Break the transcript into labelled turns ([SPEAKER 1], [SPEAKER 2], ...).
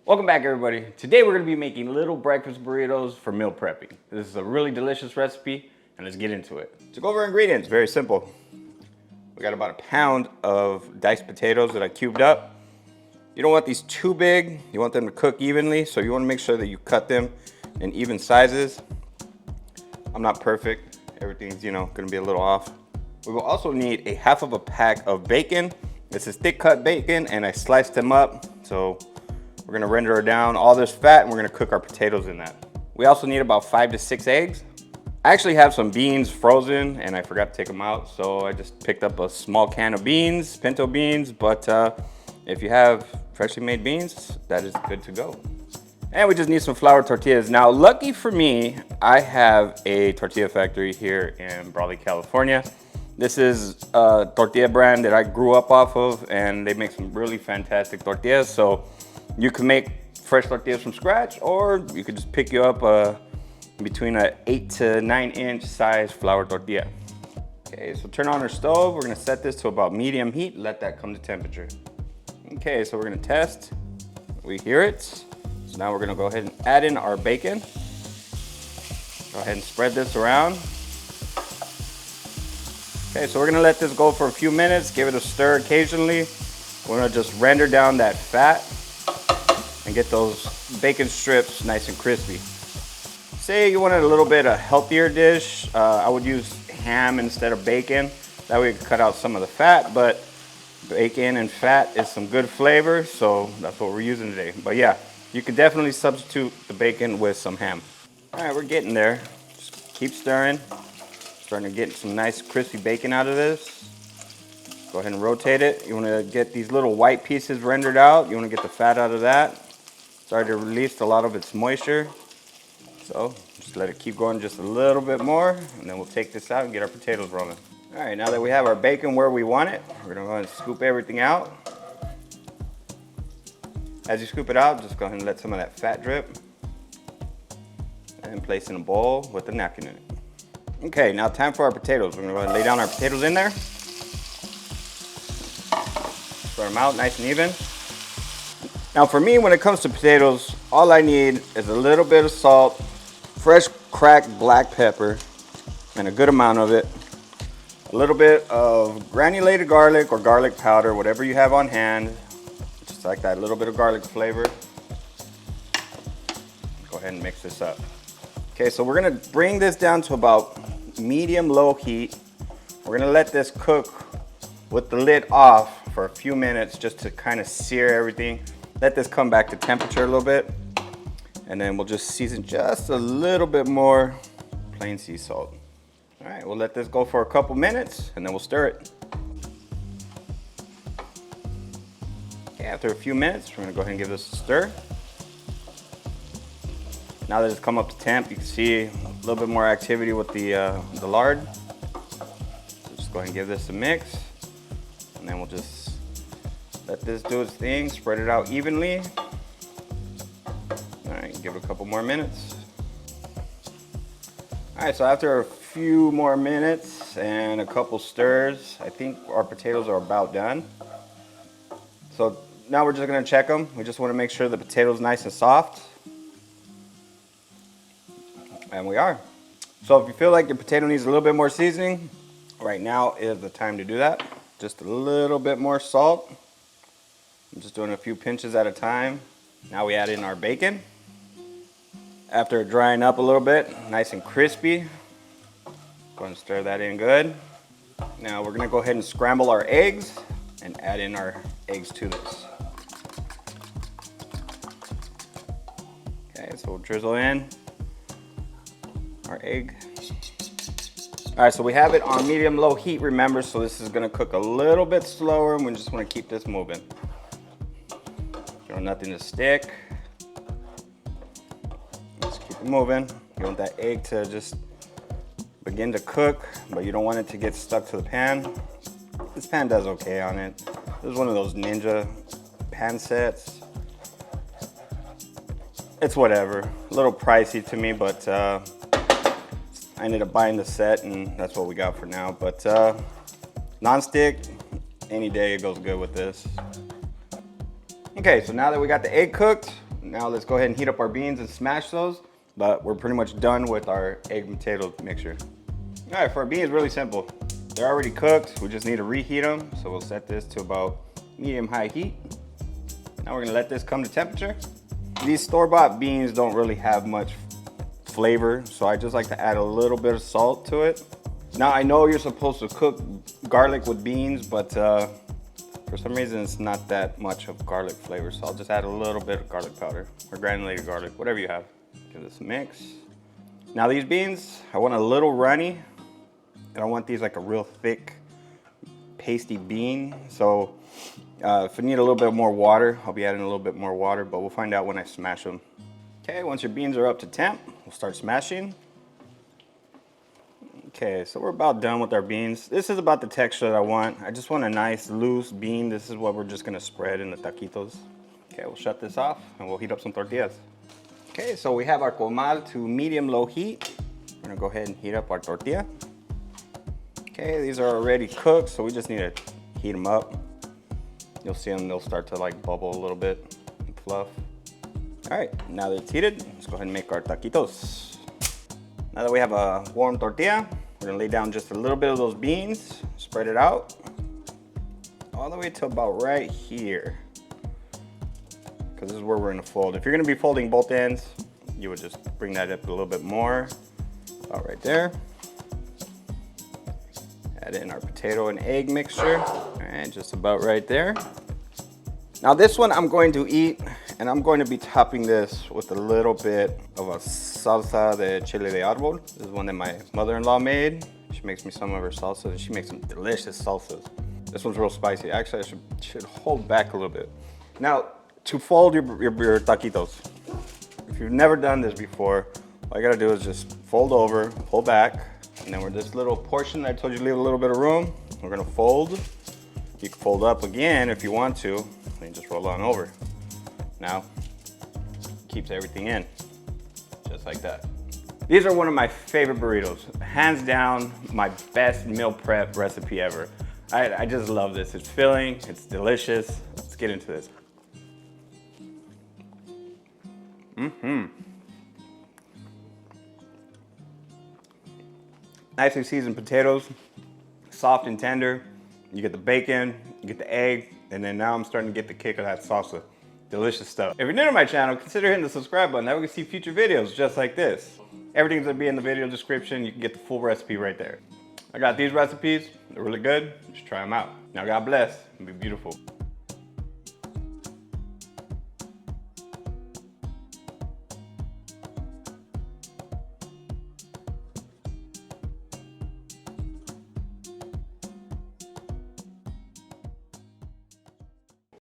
[SPEAKER 1] Welcome back, everybody. Today we're going to be making little breakfast burritos for meal prepping. This is a really delicious recipe, and let's get into it. To go over ingredients, very simple. We got about a pound of diced potatoes that I cubed up. You don't want these too big. You want them to cook evenly, so you want to make sure that you cut them in even sizes. I'm not perfect. Everything's, going to be a little off. We will also need a half of a pack of bacon. This is thick cut bacon, and I sliced them up, so we're gonna render down all this fat and we're gonna cook our potatoes in that. We also need about 5 to 6 eggs. I actually have some beans frozen and I forgot to take them out, so I just picked up a small can of beans, pinto beans, but if you have freshly made beans, that is good to go. And we just need some flour tortillas. Now, lucky for me, I have a tortilla factory here in Brawley, California. This is a tortilla brand that I grew up off of, and they make some really fantastic tortillas. So you can make fresh tortillas from scratch, or you could just pick you up between an 8 to 9 inch size flour tortilla. Okay, so turn on our stove. We're gonna set this to about medium heat, let that come to temperature. Okay, so we're gonna test. We hear it. So now we're gonna go ahead and add in our bacon. Go ahead and spread this around. Okay, so we're gonna let this go for a few minutes, give it a stir occasionally. We're gonna just render down that fat and get those bacon strips nice and crispy. Say you wanted a little bit of healthier dish, I would use ham instead of bacon. That way you can cut out some of the fat, but bacon and fat is some good flavor, so that's what we're using today. But yeah, you can definitely substitute the bacon with some ham. All right, we're getting there. Just keep stirring. Starting to get some nice crispy bacon out of this. Go ahead and rotate it. You want to get these little white pieces rendered out. You want to get the fat out of that. Started to release a lot of its moisture. So just let it keep going just a little bit more, and then we'll take this out and get our potatoes rolling. All right, now that we have our bacon where we want it, we're gonna go ahead and scoop everything out. As you scoop it out, just go ahead and let some of that fat drip, and place in a bowl with a napkin in it. Okay, now time for our potatoes. We're gonna go ahead and lay down our potatoes in there. Spread them out nice and even. Now for me, when it comes to potatoes, all I need is a little bit of salt, fresh cracked black pepper, and a good amount of it. A little bit of granulated garlic or garlic powder, whatever you have on hand. Just like that little bit of garlic flavor. Go ahead and mix this up. Okay, so we're gonna bring this down to about medium-low heat. We're gonna let this cook with the lid off for a few minutes just to kind of sear everything. Let this come back to temperature a little bit, and then we'll just season just a little bit more plain sea salt. All right, we'll let this go for a couple minutes, and then we'll stir it. Okay, after a few minutes, we're gonna go ahead and give this a stir. Now that it's come up to temp, you can see a little bit more activity with the lard. So just go ahead and give this a mix, and then we'll just let this do its thing, spread it out evenly. All right, give it a couple more minutes. All right, so after a few more minutes and a couple stirs, I think our potatoes are about done. So now we're just gonna check them. We just wanna make sure the potatoes nice and soft. And we are. So if you feel like your potato needs a little bit more seasoning, right now is the time to do that. Just a little bit more salt. I'm just doing a few pinches at a time. Now we add in our bacon. After drying up a little bit, nice and crispy, go ahead and stir that in good. Now we're gonna go ahead and scramble our eggs and add in our eggs to this. Okay, so we'll drizzle in our egg. All right, so we have it on medium-low heat, remember, so this is gonna cook a little bit slower, and we just wanna keep this moving. Nothing to stick. Just keep it moving. You want that egg to just begin to cook, but you don't want it to get stuck to the pan. This pan does okay on it. This is one of those Ninja pan sets. It's whatever. A little pricey to me, but I ended up buying the set, and that's what we got for now. But non-stick, any day it goes good with this. Okay, so now that we got the egg cooked, Now let's go ahead and heat up our beans and smash those, but we're pretty much done with our egg and potato mixture. All right, for our beans, really simple. They're already cooked, we just need to reheat them. So we'll set this to about medium-high heat. Now we're gonna let this come to temperature. These store-bought beans don't really have much flavor, so I just like to add a little bit of salt to it. Now I know you're supposed to cook garlic with beans, but for some reason it's not that much of garlic flavor, so I'll just add a little bit of garlic powder or granulated garlic, whatever you have. Give this a mix. Now these beans, I want a little runny, and I want these like a real thick, pasty bean. So if I need a little bit more water, I'll be adding a little bit more water, but we'll find out when I smash them. Okay, once your beans are up to temp, we'll start smashing. Okay, so we're about done with our beans. This is about the texture that I want. I just want a nice loose bean. This is what we're just gonna spread in the taquitos. Okay, we'll shut this off and we'll heat up some tortillas. Okay, so we have our comal to medium-low heat. We're gonna go ahead and heat up our tortilla. Okay, these are already cooked, so we just need to heat them up. You'll see them, they'll start to like bubble a little bit and fluff. All right, now that it's heated, let's go ahead and make our taquitos. Now that we have a warm tortilla, we're gonna lay down just a little bit of those beans, spread it out, all the way to about right here. Because this is where we're gonna fold. If you're gonna be folding both ends, you would just bring that up a little bit more, about right there. Add in our potato and egg mixture, and just about right there. Now this one I'm going to eat, and I'm going to be topping this with a little bit of a salsa de chile de árbol. This is one that my mother-in-law made. She makes me some of her salsas, and she makes some delicious salsas. This one's real spicy. Actually, I should hold back a little bit. Now, to fold your taquitos, if you've never done this before, all you gotta do is just fold over, pull back, and then with this little portion I told you to leave a little bit of room, we're gonna fold. You can fold up again if you want to, and just roll on over. Now, keeps everything in, just like that. These are one of my favorite burritos. Hands down, my best meal prep recipe ever. I just love this. It's filling, it's delicious. Let's get into this. Nicely seasoned potatoes, soft and tender. You get the bacon, you get the egg, and then now I'm starting to get the kick of that salsa. Delicious stuff. If you're new to my channel, consider hitting the subscribe button. That way you can see future videos just like this. Everything's gonna be in the video description. You can get the full recipe right there. I got these recipes. They're really good. Just try them out. Now God bless and be beautiful.